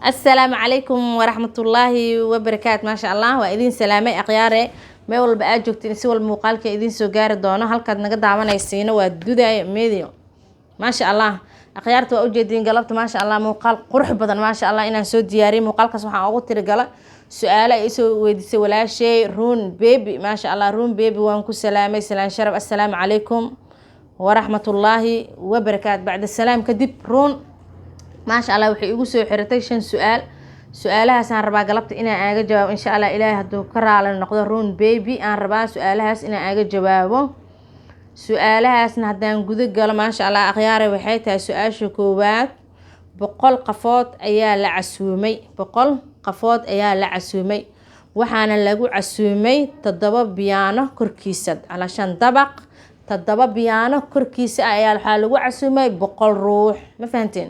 السلام عليكم ورحمة الله وبركاته. ما شاء الله وإذين سلامي أقياري ما والبا أجوكتين سوى المقالك إذين سوغار دونا هالكاد نقد عمانا يسينا ودودا ميديو ما شاء الله أقيارت وأوجدين قلبت ما شاء الله مقال قرح بدن ما شاء الله إنا سو دياري مقال كسوحا أغطي رقلا سؤال إيسو ويدسي ولا شيء رون بيبي ما شاء الله رون بيبي وانكو سلامي سلام شرف السلام عليكم ورحمة الله وبركاته. بعد السلام كدب رون ما شاء الله وحي igu soo xiratay 5 su'aal su'aalahaas aan rabaa galabta inaan aaga jawaabo insha Allah ilaahay haduu ka raali noqdo run baby aan rabaa su'aalahaas inaan aaga jawaabo su'aalahaasna hadaan guda galo ma sha Allah akhyaare waxay tahay su'aasha koowaad 100 qafood ayaa la casuumay 100 qafood ayaa la casuumay waxaana lagu casuumay 7 biyaano korkiisa alashan dabaq 7 biyaano korkiisa ayaa waxa lagu casuumay 100 ruux ma fahanteen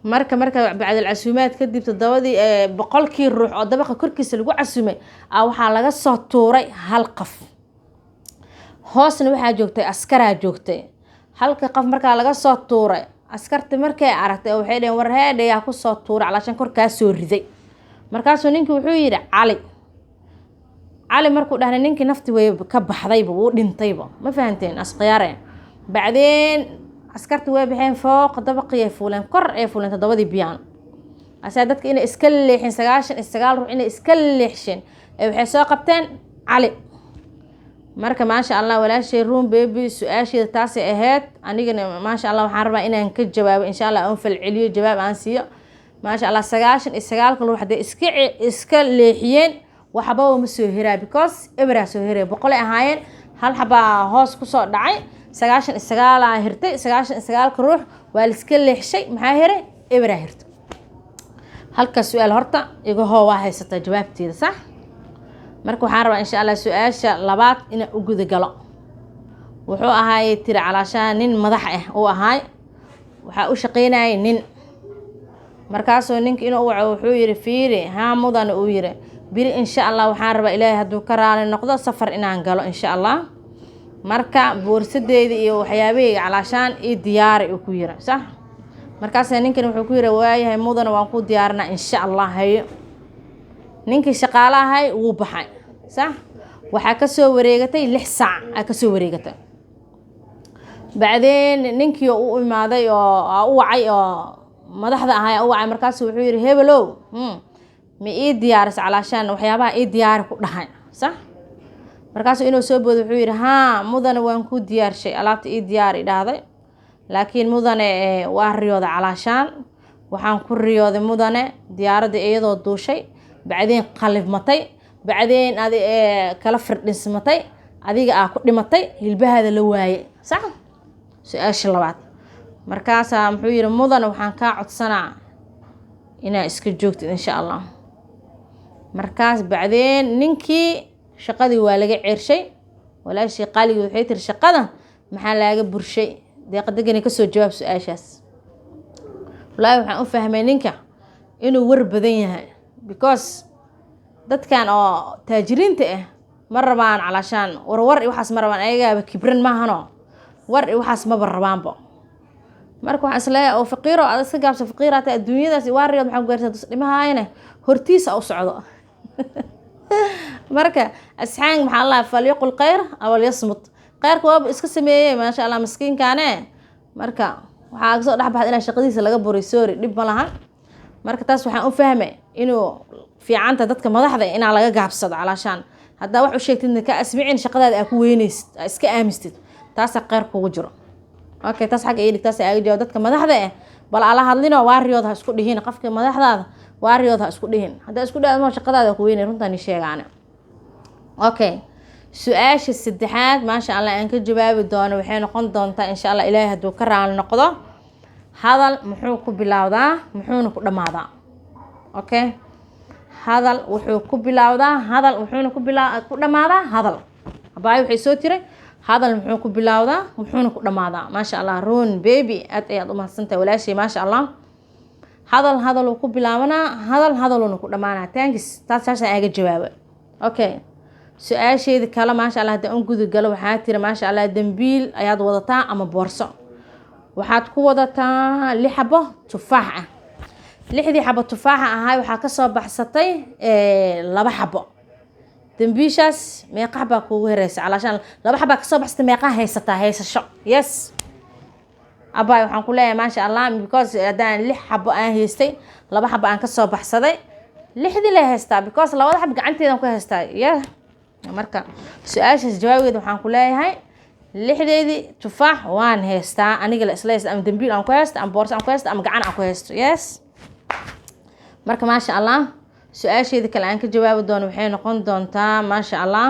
marka bacd alcasuumaad kadib todobadii boqolkii ruux oo dabaqa korkiisa lagu casuumay waxaa laga soo tuuray hal qof hoosna waxaa joogtay askaraa joogtay halka qof markaa laga soo tuuray askarta markay aragtay waxay dhaheen war heedhayaa ku soo tuuray calashan korkaa soo riday markaasuu ninkii wuxuu yidhi cali markuu dhahnay ninkii nafti way ka baxdayba wuu dhintayba ma fahanteen asqiyaare bacdeen askartu way bixeen fooq dabaqii fuuleen kor ay fuuleen 7 biyaan asaa dadka inay iska leexin 99 ruux inay iska leexshin ay waxay soo qabteen cali marka ma sha Allah walaashay room baby su'aasheeda taasi ahayd anigana ma sha Allah waxaan rabaa inaan ka jawaabo insha Allah aan fal celiyo jawaab aan siiyo ma sha Allah 99 ruux hadday iska leexiyeen waxba ma soo hiraa because ibra soo hiray boqol ahaayeen hal xaba hoos ku soo dhacay 99 hirtay 99 ruux waa la iska leexshay maxaa hiray ibra hirtay halka su'aal horta iga waa haysata jawaabteeda sax marka waxaan rabaa insha Allah su'aasha labaad in uu guda galo wuxuu ahaay tiri calaashaan nin madax ah oo ahaay waxa uu shaqeynayay nin markaasoo ninka inuu wuxuu yiri fiiri ha mudan uu yiri biri insha Allah waxaan rabaa ilaahay haduu ka raali noqdo safar inaan galo insha Allah marka boorsadeeda iyo waxyaabaha calaashaan diyaar uu ku yiri sax markaas ninkan wuxuu ku yiri waayahay mudan waan ku diyaarna insha Allah hayo ninkii shaqaalahay uu baxay sax waxa ka soo wareegatay 6 saac ka soo wareegatay bacdeen ninkii uu imaaday oo wacay oo madaxda ahay oo wacay markaas wuxuu yiri hebelow ma diyaaris calaashaan waxyaabaha diyaar ku dhahay sax markaas inuu soo boodo wuxuu yiri ha mudan waan ku diyaarshay alaabta diyaar idhaaday laakiin mudane waa riyooda calaashaan waxaan ku riyooday mudane diyaaradda iyadoo duushay bacdeen qalib matay bacdeen kala firdhismatay adiga ku dhimatay hilbahaada la waayay sax su'aasha labaad markaas muxuu yiri mudan waxaan ka codsanaa inaa iska joogtid insha Allah markaas bacdeen ninkii shaqadii waa laga ciirshay walaashii qaaliga waxay tir shaqada maxaa laga burshay deeqadagani ka soo jawaab su'aashaas walaal waxaan u fahmay ninka inuu war badan yahay because dadkan oo taajiriinta ma rabaan calaashaan war waxaas ma rabaan ayaga kibran ma hano war waxaas ma barabaanba marka waxaan isleeyahay oo faqiiro aad iska gaabso faqiirata adduunyadaas waariyood maxaa gaarsan dhimahaayna hortiisa u socdo marka asxaan maxaa Allah falyaqul khayr aw yasmut khayrku waa iska sameeyay ma sha Allah miskiinkaane marka waxa soo dhaxbaxay in shaqadiisa laga buray sorry dib ma lahan marka taas waxaan u fahmay inuu fiicanta dadka madaxda in laga gaabsado calaashaan hadda wax u sheegtid ka asmicin shaqadaada ku weynaysid iska aamistid taas khayr kugu jiro okay taas xaq ay dhigtaas ay jawaab dadka madaxda bal ala hadlino waariyood ha isku dhihin qofka madaxdaada waariyood ha isku dhihin hadda isku dhaadmo shaqadaada ku weynay runtan sheegaana okay su'aasha saddexaad ma sha Allah aan ka jawaabi doono waxay noqon doontaa insha Allah ilaahay haduu ka raali noqdo hadal muxuu ku bilowdaa muxuuna ku dhamaadaa okay hadal wuxuu ku bilowdaa hadal wuxuuna ku dhamaadaa hadal abaay waxay soo tiray hadal muxuu ku bilowdaa wuxuuna ku dhamaadaa ma sha Allah run baby aad u mahadsantahay walaashay ma sha Allah hadal uu ku bilaabana hadaluna ku dhamaana thanks taas aaga jawaabo okay su'aasheeda kala ma sha Allah hadda aan gudu galo waxa tiri ma sha Allah dambiil ayaad wadataa ama boorso waxaad ku wadataa 6 xabo tufaax لحدي حبة تفاحة هاي وحا كسو بحسطي لبا حبة دنبيشاس ميقا حبا كوغو هريسة علشان لبا حبا كسو بحسطي ميقا هيستا هيسا شو يس أباي وحان كلها ما شاء الله because دان لح حبة هيستي لبا حبة كسو بحسطي لحدي لا هيستا because لبا حبة قعنتي دان كو هيستا يا marka su'aashaas jawaabeeda waxaan ku leeyahay lixdeedii tufaax waan heystaa aniga la isla heystaa ama dambiil aan ku heystaa ama boorso aan ku heystaa ama gacan aan ku heysto yes marka maasha allah su'aasheeda kale aan ka jawaabi doono waxay noqon doontaa maasha allah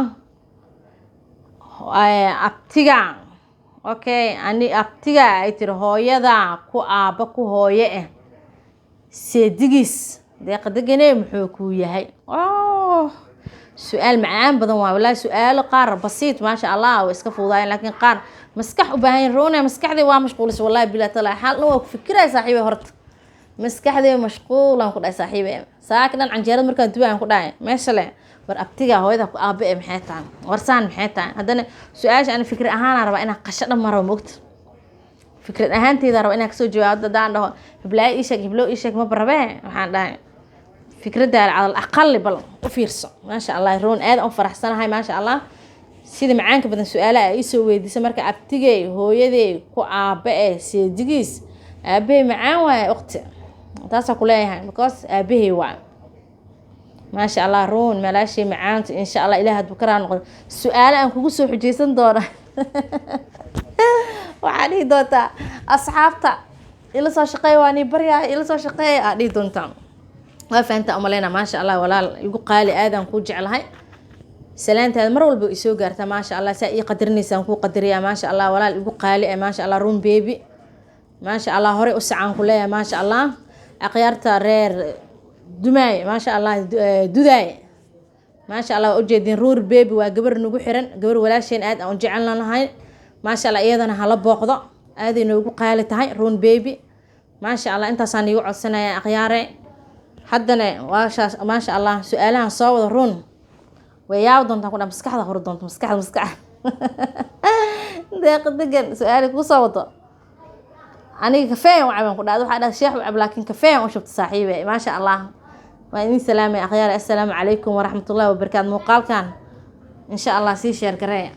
abtiga okay ani abtiga ay tiri hooyada ku aaba ku hooye seedigiis deeqadagane muxuu ku yahay سؤال معان بدن والله سؤال قار بسيط ما شاء الله واسكفوا لكن قار مسكح وباين رونا مسكح ذي ومشغول والله بلا طلع حال لو فكره صاحبي هرت مسكح ذي مشغول ان كداي صاحبي ساكن عن جيرد marka duwaan ku dhaay meeshale war abtiga hooyada ku aabe maxay taan warsaan maxay taan hadana su'aasha aan fikir ahaan raba inaan qashada maro moogta fikir ahaanteeda raba inaan ka soo jawaabo dadaan dhaho hiblaa hiblo ishag ma barabe waxaan dhahay فكرة على الأقل بل وفيرسو ما شاء الله رون آد أو فرحسنا هاي ما شاء الله سيدي معانك بدن سؤاله يسوي دي سمرك أبتجي هو يدي كو أبي سيدجيس أبي معاه وأختي تاسا كلها هاي بكوس أبيه وع ما شاء الله رون ملاشي معانك إن شاء الله إلهي بكرة نقول السؤال أنا كوسو حجيسن دورة وعلي دوتا أصحابتا إلا صار شقي واني بريا إلا صار شقي أدي دونتام وفانت أملينا ما شاء الله ولا يقول قالي آدم كو جعلها سلامت هذا مرة والبو يسوق قرتها ما شاء الله سائي قدرني سانكو قدريا ما شاء الله ولا يقول قالي ما شاء الله روم بيبي ما شاء الله هوري أسعان كلها ما شاء الله أقيارتا رير دماي ما شاء الله دوداي ما شاء الله أجدين رور بيبي وقبر نقول حرن قبر ولا شيء آد أو جعلنا لهاي ما شاء الله أيضا هلا بوقضة هذه نقول قالي تهاي رون بيبي ما شاء الله أنت صاني يقعد سنة يا أقياري حدنا ما شاء الله سؤالها صوت رون وياو دونتا كنا مسكحة هور دونتا مسكحة دقيق دقيق سؤالك وصوته أنا كفاية وعبان كنا هذا حدا شيخ وعب لكن كفاية وشفت صاحبي ما شاء الله وإني سلام يا أخيار السلام عليكم ورحمة الله وبركاته مقال كان إن شاء الله سي شير كريه